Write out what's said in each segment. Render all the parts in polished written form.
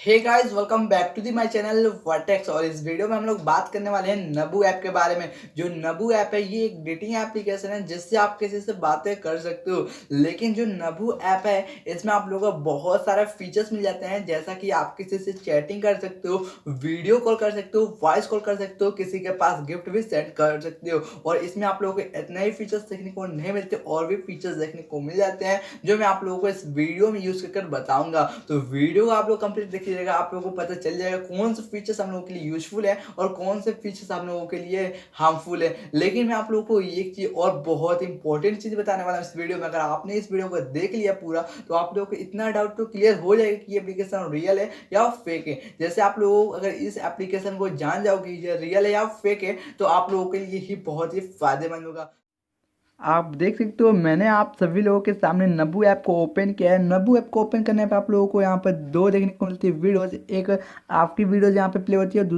Hey guys, welcome back to the my channel Vertex. और इस video में हम लोग बात करने वाले हैं नबू ऐप के बारे में। जो नबू ऐप है ये एक डेटिंग एप्लीकेशन है जिससे आप किसी से बातें कर सकते हो। लेकिन जो नबू ऐप है इसमें आप लोगों को बहुत सारे फीचर्स मिल जाते हैं, जैसा कि आप किसी से चैटिंग कर सकते हो, वीडियो कॉल कर सकते हो, वॉइस कॉल कर सकते हो, किसी के पास गिफ्ट भी सेंड कर सकते हो। और इसमें आप लोगों को इतने ही फीचर्स देखने को नहीं मिलते, और भी फीचर्स देखने को मिल जाते हैं जो मैं आप लोगों को इस वीडियो में यूज कर बताऊंगा। तो वीडियो को आप लोग कंप्लीट देखिएगा, आप लोगों को पता चल जाएगा कौन से फीचर्स हम लोगों के लिए यूजफुल है और कौन से फीचर्स हम लोगों के लिए हार्मफुल है। लेकिन मैं आप लोगों को एक चीज और बहुत इंपॉर्टेंट चीज बताने वाला हूँ इस वीडियो में। अगर आपने इस वीडियो को देख लिया पूरा तो आप लोगों को इतना डाउट तो क्लियर हो जाएगा कि ये एप्लीकेशन रियल है या फेक है। जैसे आप लोग अगर इस एप्लीकेशन को जान जाओगे ये रियल है या फेक है तो आप लोगों के लिए ही बहुत ही फायदेमंद होगा। आप देख सकते हो मैंने आप सभी लोगों के सामने नबू ऐप को ओपन किया है। नबू ऐप को ओपन करने पे आप लोगों को यहाँ पर दो देखने को मिलती है वीडियोस। एक आपकी वीडियोस यहाँ पे प्ले होती है और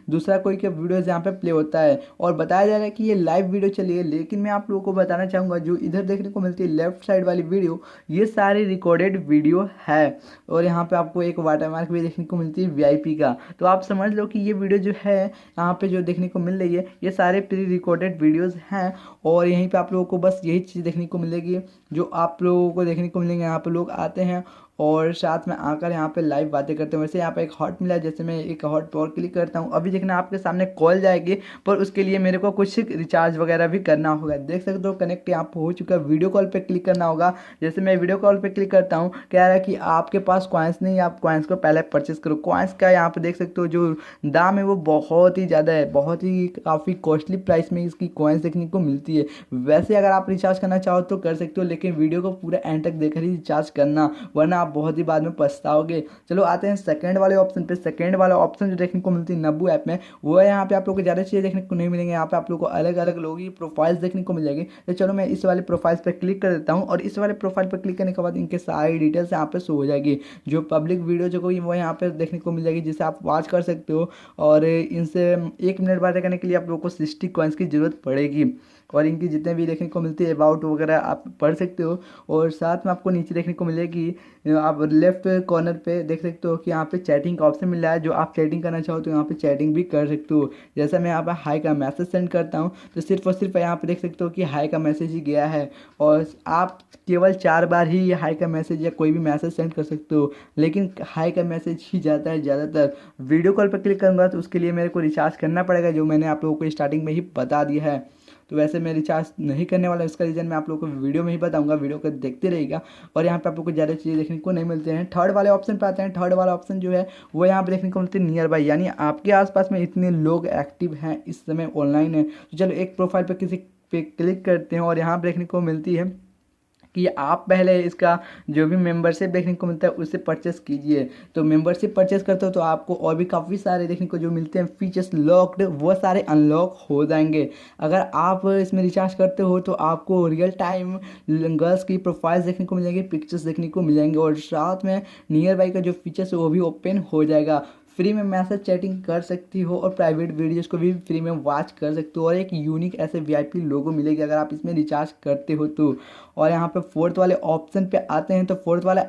दूसरा कोई का वीडियोस यहाँ पे प्ले होता है। और बताया जा रहा है कि ये लाइव वीडियो चली है, लेकिन मैं आप लोगों को बताना चाहूँगा जो इधर देखने को मिलती है लेफ्ट साइड वाली वीडियो, ये सारी रिकॉर्डेड वीडियो है। और यहाँ पे आपको एक वाटरमार्क भी देखने को मिलती है वीआईपी का। तो आप समझ लो कि ये वीडियो जो है यहाँ पे जो देखने को मिल रही है ये सारे प्री रिकॉर्डेड वीडियोस हैं। और यहीं पे आप लोगों को बस यही चीज़ देखने को मिलेगी जो आप लोगों को देखने को मिलेंगे। यहाँ पे लोग आते हैं और साथ में आकर यहाँ पे लाइव बातें करते हैं। वैसे यहाँ पे एक हॉट मिला है, जैसे मैं एक हॉट पर क्लिक करता हूँ अभी देखना आपके सामने कॉल जाएगी, पर उसके लिए मेरे को कुछ रिचार्ज वगैरह भी करना होगा। देख सकते हो कनेक्ट यहाँ पे हो चुका है। वीडियो कॉल पे क्लिक करना होगा। जैसे मैं वीडियो कॉल पे क्लिक करता हूँ कह रहा है कि आपके पास कॉइन्स नहीं, आप कॉइन्स को पहले परचेस करो। कॉइन्स का यहाँ पे देख सकते हो जो दाम है वो बहुत ही ज़्यादा है, बहुत ही काफ़ी कॉस्टली प्राइस में इसकी कॉइन्स देखने को मिलती है। वैसे अगर आप रिचार्ज करना चाहो तो कर सकते हो, लेकिन वीडियो को पूरा एंड तक देखकर ही रिचार्ज करना, वरना आप बहुत ही बाद में पछताओगे। चलो आते हैं सेकंड वाले ऑप्शन पे। सेकंड वाला ऑप्शन जो देखने को मिलती है नबू ऐप में वो है यहाँ पे आप लोगों को ज़्यादा चीज़ें देखने को नहीं मिलेंगे। यहाँ पे आप लोगों को अलग अलग लोगों की प्रोफाइल्स देखने को मिल जाएगी। तो चलो मैं इस वाले प्रोफाइल्स पर क्लिक कर देता हूँ, और इस वाले प्रोफाइल पर क्लिक करने के बाद इनके सारी डिटेल्स यहाँ पे शो हो जाएगी। जो पब्लिक वीडियो जो कोई वो यहाँ पे देखने को मिल जाएगी जिसे आप वॉच कर सकते हो। और इनसे 1 मिनट बातें करने के लिए आप लोगों को 60 कॉइन्स की ज़रूरत पड़ेगी। और इनकी जितने भी देखने को मिलती है अबाउट वगैरह आप पढ़ सकते हो। और साथ में आपको नीचे देखने को मिलेगी, आप लेफ्ट कॉर्नर पे देख सकते हो कि यहाँ पे चैटिंग का ऑप्शन मिल रहा है। जो आप चैटिंग करना चाहो तो यहाँ पे चैटिंग भी कर सकते हो। जैसा मैं यहाँ पे हाई का मैसेज सेंड करता हूँ तो सिर्फ और सिर्फ यहाँ पे देख सकते हो कि हाई का मैसेज ही गया है। और आप केवल 4 बार ही ये हाई का मैसेज या कोई भी मैसेज सेंड कर सकते हो, लेकिन हाई का मैसेज ही जाता है ज़्यादातर। वीडियो कॉल पर क्लिक करूँगा तो उसके लिए मेरे को रिचार्ज करना पड़ेगा, जो मैंने आप लोगों को स्टार्टिंग में ही बता दिया है। तो वैसे मैं रिचार्ज नहीं करने वाला, इसका रीज़न मैं आप लोगों को वीडियो में ही बताऊंगा, वीडियो को देखते रहिएगा। और यहाँ पे आप लोग को ज़्यादा चीज़ें देखने को नहीं मिलते हैं। थर्ड वाले ऑप्शन पे आते हैं। थर्ड वाला ऑप्शन जो है वो यहाँ पे देखने को मिलते हैं नियर बाई, यानी आपके आसपास में इतने लोग एक्टिव हैं इस समय ऑनलाइन है। तो चलो एक प्रोफाइल पर किसी पे क्लिक करते हैं और यहाँ पर देखने को मिलती है कि आप पहले इसका जो भी मेंबरशिप देखने को मिलता है उससे परचेस कीजिए। तो मेंबरशिप परचेस करते हो तो आपको और भी काफ़ी सारे देखने को जो मिलते हैं फीचर्स लॉक्ड, वो सारे अनलॉक हो जाएंगे। अगर आप इसमें रिचार्ज करते हो तो आपको रियल टाइम गर्ल्स की प्रोफाइल्स देखने को मिलेंगी, पिक्चर्स देखने को मिल जाएंगे, और साथ में नियर बाई का जो फीचर्स है वो भी ओपन हो जाएगा। फ्री में मैसेज चैटिंग कर सकती हो और प्राइवेट वीडियोज़ को भी फ्री में वॉच कर सकते हो। और एक यूनिक ऐसे वीआईपी लोगो मिलेगी अगर आप इसमें रिचार्ज करते हो तो। और यहाँ पे फोर्थ वाले ऑप्शन पे आते हैं। तो फोर्थ वाला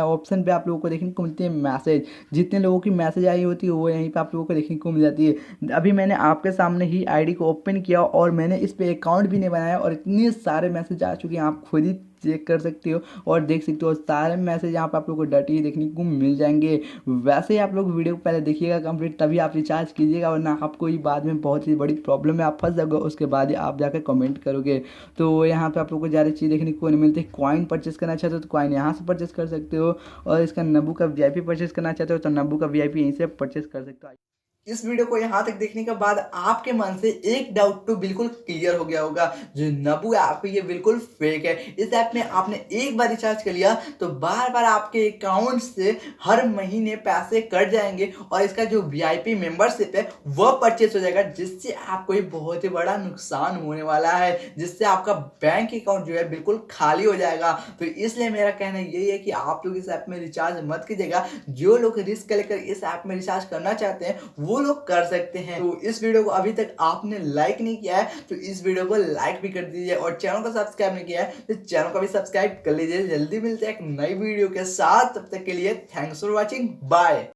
ऑप्शन पे आप लोगों को देखने को मिलती है मैसेज। जितने लोगों की मैसेज आई होती है वो यहीं पे आप लोगों को देखने को मिल जाती है। अभी मैंने आपके सामने ही आईडी को ओपन किया और मैंने इस पे अकाउंट भी नहीं बनाया, और इतने सारे मैसेज आ चुके हैं आप खुद ही चेक कर सकते हो और देख सकते हो। सारे मैसेज यहाँ पे आप लोगों को डटी देखने को मिल जाएंगे। वैसे ही आप लोग वीडियो को पहले देखिएगा कंप्लीट, तभी आप रिचार्ज कीजिएगा, वरना आपको ही बाद में बहुत ही बड़ी प्रॉब्लम में आप फंस जाओगे। उसके बाद ही आप जाकर कमेंट करोगे। तो यहाँ पे आप लोगों को ज़्यादा चीज़ देखने को नहीं मिलती। कॉइन परचेस करना चाहते हो तो कॉइन यहाँ से परचेस कर सकते हो, और इसका नबू का वीआईपी परचेस करना चाहते हो तो नबू का वीआईपी यहीं से परचेस कर सकते हो। इस वीडियो को यहाँ तक देखने के बाद आपके मन से एक डाउट तो बिल्कुल क्लियर हो गया होगा, जो नबू ऐप है ये बिल्कुल फेक है। इस ऐप में आपने एक बार रिचार्ज कर लिया तो बार बार आपके अकाउंट से हर महीने पैसे कट जाएंगे, और इसका जो वीआईपी मेंबरशिप है वह परचेस हो जाएगा, जिससे आपको ये बहुत ही बड़ा नुकसान होने वाला है, जिससे आपका बैंक अकाउंट जो है बिल्कुल खाली हो जाएगा। तो इसलिए मेरा कहना यही है कि आप लोग इस ऐप में रिचार्ज मत कीजिएगा। जो लोग रिस्क लेकर इस ऐप में रिचार्ज करना चाहते हैं वो लोग कर सकते हैं। तो इस वीडियो को अभी तक आपने लाइक नहीं किया है तो इस वीडियो को लाइक भी कर दीजिए, और चैनल को सब्सक्राइब नहीं किया है तो चैनल को भी सब्सक्राइब कर लीजिए। जल्दी मिलते हैं एक नई वीडियो के साथ, तब तक के लिए थैंक्स फॉर वॉचिंग, बाय।